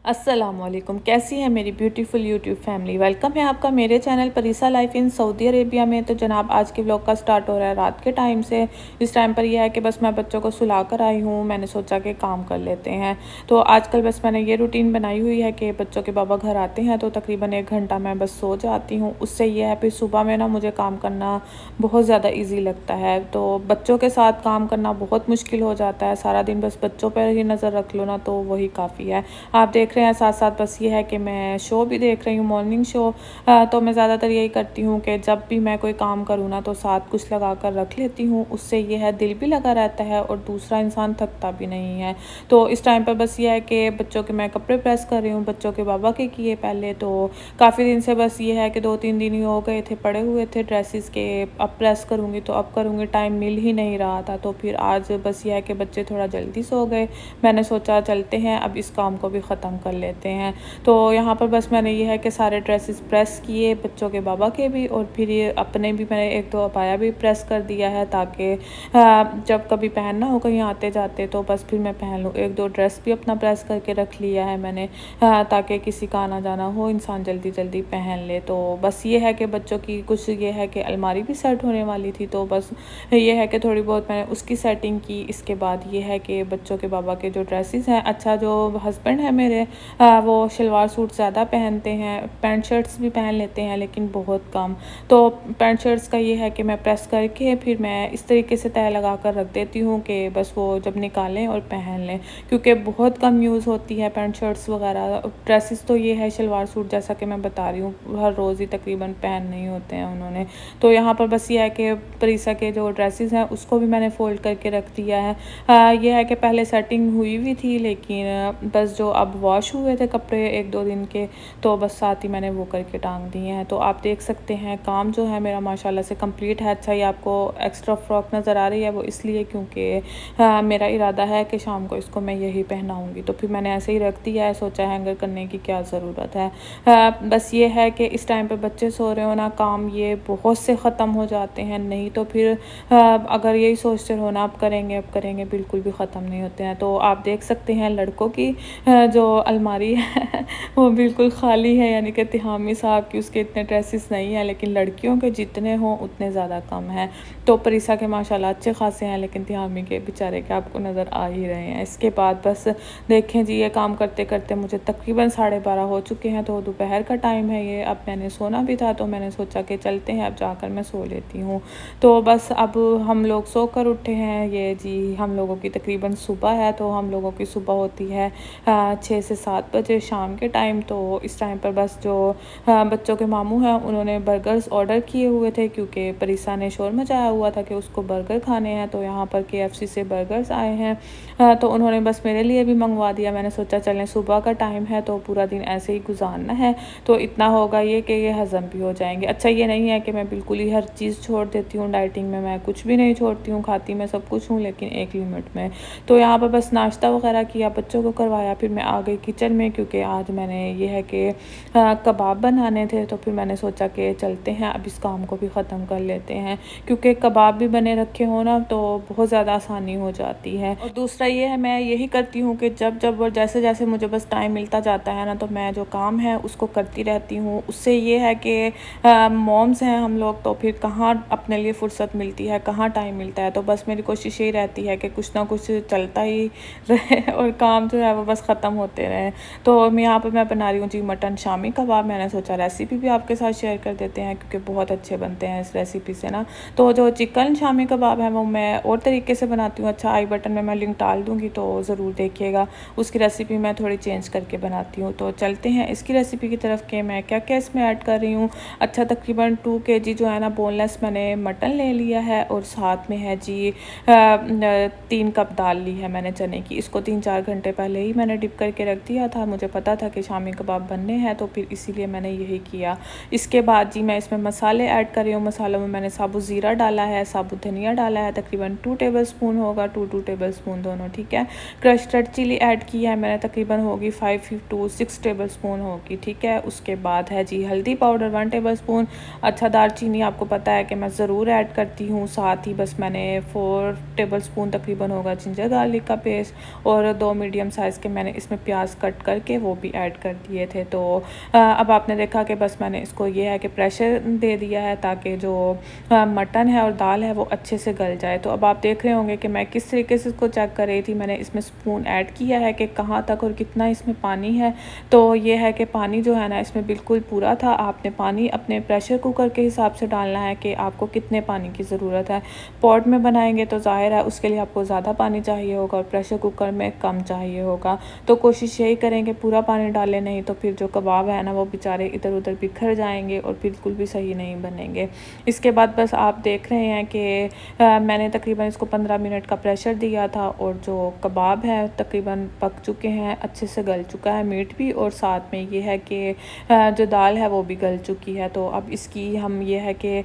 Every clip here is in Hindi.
अस्सलामुअलैकुम, कैसी है मेरी ब्यूटीफुल यूट्यूब फैमिली। वेलकम है आपका मेरे चैनल परीसा लाइफ इन सऊदी अरेबिया में। तो जनाब आज के ब्लॉग का स्टार्ट हो रहा है रात के टाइम से। इस टाइम पर यह है कि बस मैं बच्चों को सुला कर आई हूँ। मैंने सोचा कि काम कर लेते हैं। तो आजकल बस मैंने ये रूटीन बनाई हुई है कि बच्चों के बाबा घर आते हैं तो तकरीबन 1 घंटा मैं बस सो जाती हूँ। उससे यह है फिर सुबह में ना मुझे काम करना बहुत ज़्यादा ईजी लगता है। तो बच्चों के साथ काम करना बहुत मुश्किल हो जाता है। सारा दिन बस बच्चों पर ही नज़र रख लो ना तो वही काफ़ी है। आप देख रहे हैं साथ साथ बस ये है कि मैं शो भी देख रही हूँ, मॉर्निंग शो। तो मैं ज़्यादातर यही करती हूँ कि जब भी मैं कोई काम करूँ ना तो साथ कुछ लगा कर रख लेती हूँ। उससे ये है दिल भी लगा रहता है और दूसरा इंसान थकता भी नहीं है। तो इस टाइम पर बस ये है कि बच्चों के मैं कपड़े प्रेस कर रही हूँ, बच्चों के बाबा के किए पहले। तो काफ़ी दिन से बस ये है कि 2-3 दिन ही हो गए थे पड़े हुए थे ड्रेसेस के। अब प्रेस करूँगी तो अब करूँगी, टाइम मिल ही नहीं रहा था। तो फिर आज बस ये है कि बच्चे थोड़ा जल्दी सो गए। मैंने सोचा चलते हैं अब इस काम को भी ख़त्म कर लेते हैं। तो यहाँ पर बस मैंने ये है कि सारे ड्रेसेस प्रेस किए, बच्चों के बाबा के भी, और फिर ये अपने भी मैंने 1-2 अबाया भी प्रेस कर दिया है ताकि जब कभी पहनना हो कहीं आते जाते तो बस फिर मैं पहन लूँ। 1-2 ड्रेस भी अपना प्रेस करके रख लिया है मैंने, ताकि किसी का आना जाना हो इंसान जल्दी जल्दी पहन ले। तो बस ये है कि बच्चों की कुछ ये है कि अलमारी भी सेट होने वाली थी तो बस ये है कि थोड़ी बहुत मैंने उसकी सेटिंग की। इसके बाद ये है कि बच्चों के बाबा के जो ड्रेसेस हैं, अच्छा जो हस्बैंड है मेरे वो शलवार सूट ज़्यादा पहनते हैं, पैंट शर्ट्स भी पहन लेते हैं लेकिन बहुत कम। तो पैंट शर्ट्स का ये है कि मैं प्रेस करके फिर मैं इस तरीके से तय लगा कर रख देती हूँ कि बस वो जब निकालें और पहन लें, क्योंकि बहुत कम यूज़ होती है पैंट शर्ट्स वगैरह। ड्रेसेस तो ये है शलवार सूट जैसा कि मैं बता रही हूँ हर रोज़ ही तकरीबन पहन नहीं होते हैं उन्होंने। तो यहाँ पर बस ये है कि परीसा के जो ड्रेसेस हैं उसको भी मैंने फ़ोल्ड करके रख दिया है। ये है कि पहले सेटिंग हुई हुई थी लेकिन बस जो अब वॉश हुए थे कपड़े 1-2 दिन के तो बस साथ ही मैंने वो करके टांग दिए हैं। तो आप देख सकते हैं काम जो है मेरा माशाल्लाह से कंप्लीट है। अच्छा ये आपको एक्स्ट्रा फ्रॉक नज़र आ रही है वो इसलिए क्योंकि मेरा इरादा है कि शाम को इसको मैं यही पहनाऊँगी। तो फिर मैंने ऐसे ही रख दिया है, सोचा हैंगर करने की क्या ज़रूरत है। बस ये है कि इस टाइम पे बच्चे सो रहे हो ना, काम ये बहुत से ख़त्म हो जाते हैं, नहीं तो फिर अगर यही सोचते रहो ना अब करेंगे बिल्कुल भी ख़त्म नहीं होते हैं। तो आप देख सकते हैं लड़कों की जो अलमारी है वो बिल्कुल खाली है, यानी कि तिहामी साहब की उसके इतने ड्रेसेस नहीं हैं, लेकिन लड़कियों के जितने हों उतने ज़्यादा कम हैं। तो परीसा के माशाल्लाह अच्छे खासे हैं लेकिन तिहामी के बेचारे के आपको नज़र आ ही रहे हैं। इसके बाद बस देखें जी, ये काम करते करते मुझे तकरीबन 12:30 हो चुके हैं। तो दोपहर का टाइम है ये, अब मैंने सोना भी था तो मैंने सोचा कि चलते हैं अब जाकर मैं सो लेती हूँ। तो बस अब हम लोग सो कर उठे हैं। ये जी हम लोगों की तकरीबन सुबह है, तो हम लोगों की सुबह होती है 6 से 7 बजे शाम के टाइम। तो इस टाइम पर बस जो बच्चों के मामू हैं उन्होंने बर्गर्स ऑर्डर किए हुए थे क्योंकि परीसा ने शोर मचाया हुआ था कि उसको बर्गर खाने हैं। तो यहाँ पर KFC से बर्गर्स आए हैं, तो उन्होंने बस मेरे लिए भी मंगवा दिया। मैंने सोचा चलें सुबह का टाइम है तो पूरा दिन ऐसे ही गुजारना है तो इतना होगा ये कि ये हज़म भी हो जाएंगे। अच्छा ये नहीं है कि मैं बिल्कुल ही हर चीज़ छोड़ देती हूँ, डाइटिंग में मैं कुछ भी नहीं छोड़ती हूँ, खाती मैं सब कुछ हूँ लेकिन एक लिमिट में। तो यहाँ पर बस नाश्ता वगैरह किया, बच्चों को करवाया, फिर मैं आ गई किचन में क्योंकि आज मैंने ये है कि कबाब बनाने थे। तो फिर मैंने सोचा कि चलते हैं अब इस काम को भी ख़त्म कर लेते हैं, क्योंकि कबाब भी बने रखे हो ना तो बहुत ज़्यादा आसानी हो जाती है। और दूसरा ये है मैं यही करती हूँ कि जब जब और जैसे जैसे मुझे बस टाइम मिलता जाता है ना तो मैं जो काम है उसको करती रहती हूँ। उससे ये है कि मॉम्स हैं हम लोग तो फिर कहाँ अपने लिए फ़ुर्सत मिलती है, कहाँ टाइम मिलता है। तो बस मेरी कोशिश यही रहती है कि कुछ ना कुछ चलता ही रहे और काम जो है वो बस ख़त्म होते रहे। तो मैं यहाँ पर मैं बना रही हूँ जी मटन शामी कबाब। मैंने सोचा रेसिपी भी आपके साथ शेयर कर देते हैं क्योंकि बहुत अच्छे बनते हैं इस रेसिपी से ना। तो जो चिकन शामी कबाब है वो मैं और तरीके से बनाती हूँ। अच्छा आई बटन में मैं लिंक डाल दूँगी तो ज़रूर देखिएगा, उसकी रेसिपी मैं थोड़ी चेंज करके बनाती हूँ। तो चलते हैं इसकी रेसिपी की तरफ कि मैं क्या क्या इसमें ऐड कर रही हूँ। अच्छा तकरीबन 2 kg जो है ना बोनलेस मैंने मटन ले लिया है और साथ में है जी 3 कप दाल ली है मैंने चने की। इसको 3-4 घंटे पहले ही मैंने डिप करके रख दिया था, मुझे पता था कि शामी कबाब बनने हैं तो फिर इसीलिए मैंने यही किया। इसके बाद जी मैं इसमें मसाले ऐड कर रही हूँ। मसालों में मैंने साबुत ज़ीरा डाला है, साबुत धनिया डाला है, तकरीबन 2 टेबलस्पून होगा, 2 टेबलस्पून दोनों, ठीक है। क्रश्ड रेड चिली ऐड की है मैंने, तकरीबन होगी 5 to 6 टेबलस्पून होगी, ठीक है। उसके बाद है जी हल्दी पाउडर 1 टेबलस्पून। अच्छा दालचीनी आपको पता है कि मैं ज़रूर ऐड करती हूँ। साथ ही बस मैंने 4 टेबलस्पून तकरीबन होगा जिंजर गार्लिक का पेस्ट और 2 मीडियम साइज़ के मैंने इसमें प्याज प्याज कट करके वो भी ऐड कर दिए थे। तो अब आपने देखा कि बस मैंने इसको ये है कि प्रेशर दे दिया है ताकि जो मटन है और दाल है वो अच्छे से गल जाए। तो अब आप देख रहे होंगे कि मैं किस तरीके से इसको चेक कर रही थी। मैंने इसमें स्पून ऐड किया है कि कहाँ तक और कितना इसमें पानी है। तो ये है कि पानी जो है ना इसमें बिल्कुल पूरा था। आपने पानी अपने प्रेशर कुकर के हिसाब से डालना है कि आपको कितने पानी की ज़रूरत है। पॉट में बनाएंगे तो ज़ाहिर है उसके लिए आपको ज़्यादा पानी चाहिए होगा और प्रेशर कुकर में कम चाहिए होगा। तो कोशिश यही करें कि पूरा पानी डालें, नहीं तो फिर जो कबाब है ना वो बेचारे इधर उधर बिखर जाएंगे और बिल्कुल भी सही नहीं बनेंगे। इसके बाद बस आप देख रहे हैं कि मैंने तकरीबन इसको 15 मिनट का प्रेशर दिया था और जो कबाब है तकरीबन पक चुके हैं, अच्छे से गल चुका है मीट भी, और साथ में ये है कि जो दाल है वो भी गल चुकी है। तो अब इसकी हम ये है कि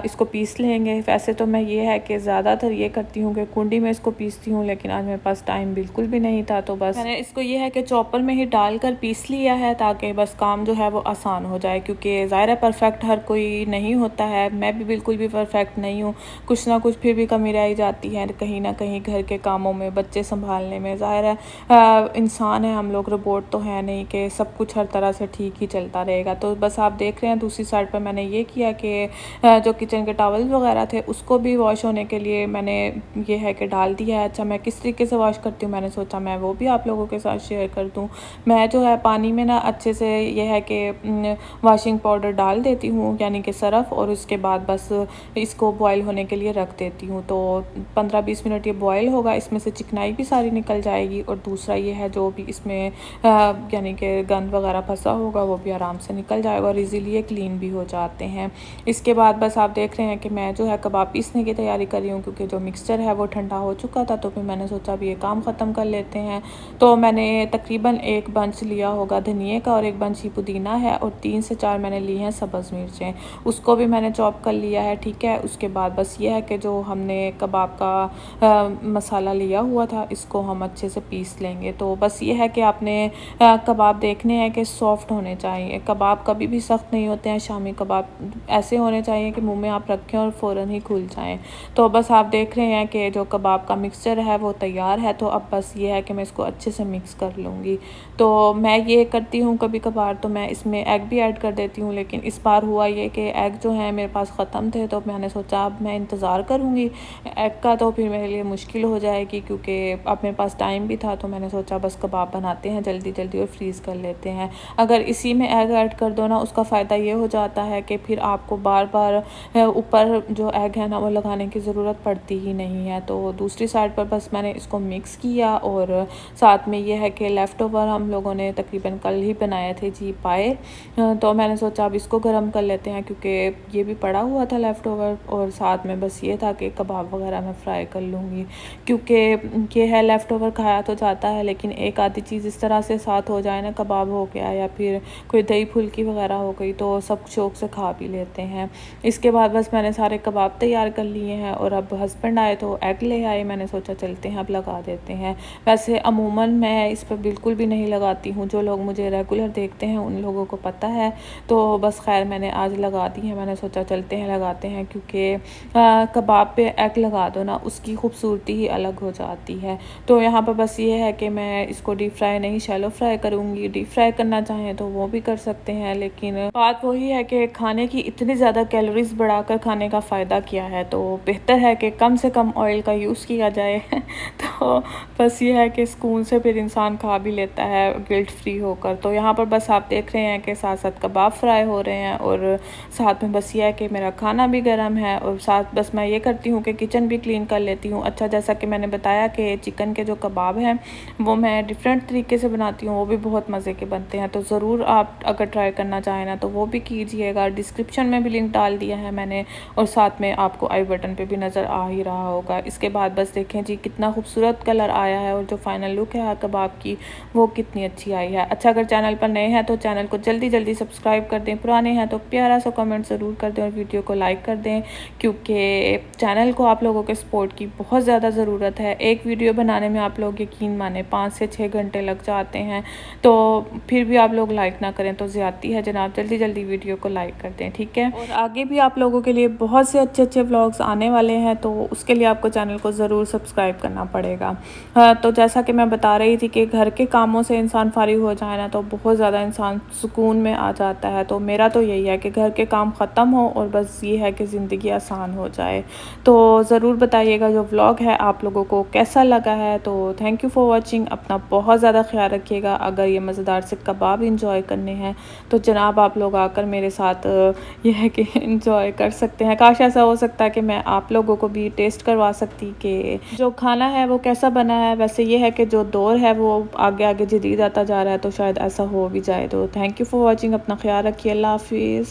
इसको पीस लेंगे। वैसे तो मैं ये है कि ज़्यादातर ये करती हूँ कि कुंडी में इसको पीसती हूँ, लेकिन आज मेरे पास टाइम बिल्कुल भी नहीं था तो बस मैंने इसको ये है कि चॉपर में ही डालकर पीस लिया है ताकि बस काम जो है वो आसान हो जाए। क्योंकि ज़ाहिर है परफेक्ट हर कोई नहीं होता है, मैं भी बिल्कुल भी परफेक्ट नहीं हूँ, कुछ ना कुछ फिर भी कमी रह जाती है कहीं ना कहीं घर के कामों में, बच्चे संभालने में। ज़ाहिर है इंसान है हम लोग, रोबोट तो है नहीं कि सब कुछ हर तरह से ठीक ही चलता रहेगा। तो बस आप देख रहे हैं दूसरी साइड पर मैंने ये किया कि जो किचन के टॉवल वगैरह थे उसको भी वॉश होने के लिए मैंने ये है कि डाल दिया है। अच्छा, मैं किस तरीके से वॉश करती हूँ मैंने सोचा मैं वो भी आप लोगों के साथ शेयर कर दूँ। मैं जो है पानी में ना अच्छे से ये है कि वॉशिंग पाउडर डाल देती हूँ, यानी कि सरफ़, और उसके बाद बस इसको बॉयल होने के लिए रख देती हूँ। तो 15-20 मिनट ये बॉयल होगा, इसमें से चिकनाई भी सारी निकल जाएगी और दूसरा ये है जो भी इसमें यानी कि गंद वगैरह फंसा होगा वो भी आराम से निकल जाएगा और इजीली ये क्लीन भी हो जाते हैं। इसके बाद बस आप देख रहे हैं कि मैं जो है कबाब पीसने की तैयारी कर रही हूँ, क्योंकि जो मिक्सचर है वो ठंडा हो चुका था। तो फिर मैंने सोचा अभी ये काम ख़त्म कर लेते हैं। तो मैंने तकरीबन एक बंच लिया होगा धनिए का और एक बंच ही पुदीना है और 3 से 4 मैंने ली हैं सब्ज़ मिर्चें, उसको भी मैंने चॉप कर लिया है। ठीक है, उसके बाद बस ये है कि जो हमने कबाब का मसाला लिया हुआ था इसको हम अच्छे से पीस लेंगे। तो बस ये है कि आपने कबाब देखने हैं कि सॉफ्ट होने चाहिए, कबाब कभी भी सख्त नहीं होते हैं। शामी कबाब ऐसे होने चाहिए कि मुंह में आप रखें और फ़ौरन ही खुल जाएं। तो बस आप देख रहे हैं कि जो कबाब का मिक्सचर है वो तैयार है। तो अब बस ये है कि मैं इसको अच्छे से मिक्स कर लूँगी। तो मैं ये करती हूँ कभी कभार तो मैं इसमें एग भी ऐड कर देती हूँ, लेकिन इस बार हुआ ये कि एग जो है मेरे पास ख़त्म थे। तो मैंने सोचा अब मैं इंतज़ार करूँगी एग का, तो फिर मेरे लिए मुश्किल हो जाएगी, क्योंकि अब मेरे पास टाइम भी था। तो मैंने सोचा बस कबाब बनाते हैं जल्दी जल्दी और फ्रीज़ कर लेते हैं। अगर इसी में एग ऐड कर दो ना, उसका फ़ायदा ये हो जाता है कि फिर आपको बार बार ऊपर जो एग है ना वो लगाने की ज़रूरत पड़ती ही नहीं है। तो दूसरी साइड पर बस मैंने इसको मिक्स किया और साथ में ये है कि लेफ़्ट ओवर हम लोगों ने तकरीबन कल ही बनाए थे जी पाए। तो मैंने सोचा अब इसको गर्म कर लेते हैं, क्योंकि ये भी पड़ा हुआ था लेफ़्ट ओवर, और साथ में बस ये था कि कबाब वगैरह मैं फ्राई कर लूँगी। क्योंकि ये है लेफ़्ट ओवर खाया तो जाता है, लेकिन एक आधी चीज़ इस तरह से साथ हो जाए ना, कबाब हो गया या फिर कोई दही फुल्की वगैरह हो गई, तो सब शौक़ से खा भी लेते हैं। इसके बाद बस मैंने सारे कबाब तैयार कर लिए हैं और अब हस्बैंड आए तो एग ले आए। मैंने सोचा चलते हैं अब लगा देते हैं। वैसे अमूमन मैं इस पर बिल्कुल भी नहीं लगाती हूँ, जो लोग मुझे रेगुलर देखते हैं उन लोगों को पता है। तो बस खैर मैंने आज लगा दी है, मैंने सोचा चलते हैं लगाते हैं, क्योंकि कबाब पे एग लगा दो ना उसकी खूबसूरती ही अलग हो जाती है। तो यहाँ पर बस ये है कि मैं इसको डीप फ्राई नहीं शैलो फ्राई करूँगी। डीप फ्राई करना चाहें तो वो भी कर सकते हैं, लेकिन बात वही है कि खाने की इतनी ज़्यादा कैलोरीज बढ़ाकर खाने का फ़ायदा क्या है। तो बेहतर है कि कम से कम ऑयल का यूज़ किया जाए तो बस ये है कि सुकून से फिर इंसान खा भी लेता है गिल्ट फ्री होकर। तो यहाँ पर बस आप देख रहे हैं कि साथ साथ कबाब फ्राई हो रहे हैं और साथ में बस ये है कि मेरा खाना भी गर्म है, और साथ बस मैं ये करती हूँ कि किचन भी क्लीन कर लेती हूँ। अच्छा, जैसा कि मैंने बताया कि चिकन के जो कबाब हैं वो मैं डिफरेंट तरीके से बनाती हूँ, वो भी बहुत मज़े के बनते हैं। तो ज़रूर आप अगर ट्राई करना चाहें ना तो वो भी कीजिएगा। डिस्क्रिप्शन में भी लिंक डाल दिया है मैंने, और साथ में आपको आई बटन पे भी नज़र आ ही रहा होगा। इसके बाद बस देखें जी कितना खूबसूरत कलर आया है और जो फाइनल लुक है कबाब की वो कितनी अच्छी आई है। अच्छा, अगर चैनल पर नए हैं तो चैनल को जल्दी जल्दी सब्सक्राइब कर दें, पुराने हैं तो प्यारा सा कमेंट ज़रूर कर दें और वीडियो को लाइक कर दें, क्योंकि चैनल को आप लोगों के सपोर्ट की बहुत ज़्यादा ज़रूरत है। एक वीडियो बनाने में आप लोग यकीन माने 5 से 6 घंटे लग जाते हैं, तो फिर भी आप लोग लाइक ना करें तो ज़्यादती है जनाब। जल्दी जल्दी वीडियो को लाइक कर दें, ठीक है। और आगे भी आप लोगों के लिए बहुत से अच्छे अच्छे व्लॉग्स आने वाले हैं, तो उसके लिए आपको चैनल को ज़रूर सब्सक्राइब करना पड़ेगा। तो जैसा कि मैं बता रही थी कि घर के कामों से इंसान फारिग हो जाए ना तो बहुत ज़्यादा इंसान सुकून में आ जाता है। तो मेरा तो यही है कि घर के काम ख़त्म हो और बस ये है कि ज़िंदगी आसान हो जाए। तो ज़रूर बताइएगा जो व्लॉग है आप लोगों को कैसा लगा है। तो थैंक यू फॉर वॉचिंग। अपना बहुत ज़्यादा ख्याल रखिएगा। अगर ये मज़ेदार से कबाब इंजॉय करने हैं तो जनाब आप लोग आकर मेरे साथ ये है कि इंजॉय कर सकते हैं। काश ऐसा हो सकता है कि मैं आप लोगों को भी टेस्ट करवा सकती कि जो खाना है वो कैसा बना है। वैसे ये है कि जो दौर है वो आगे आगे जदीद आता जा रहा है तो शायद ऐसा हो भी जाए। तो थैंक यू फॉर वॉचिंग। अपना ख्याल रखिए। अल्लाह हाफिज़।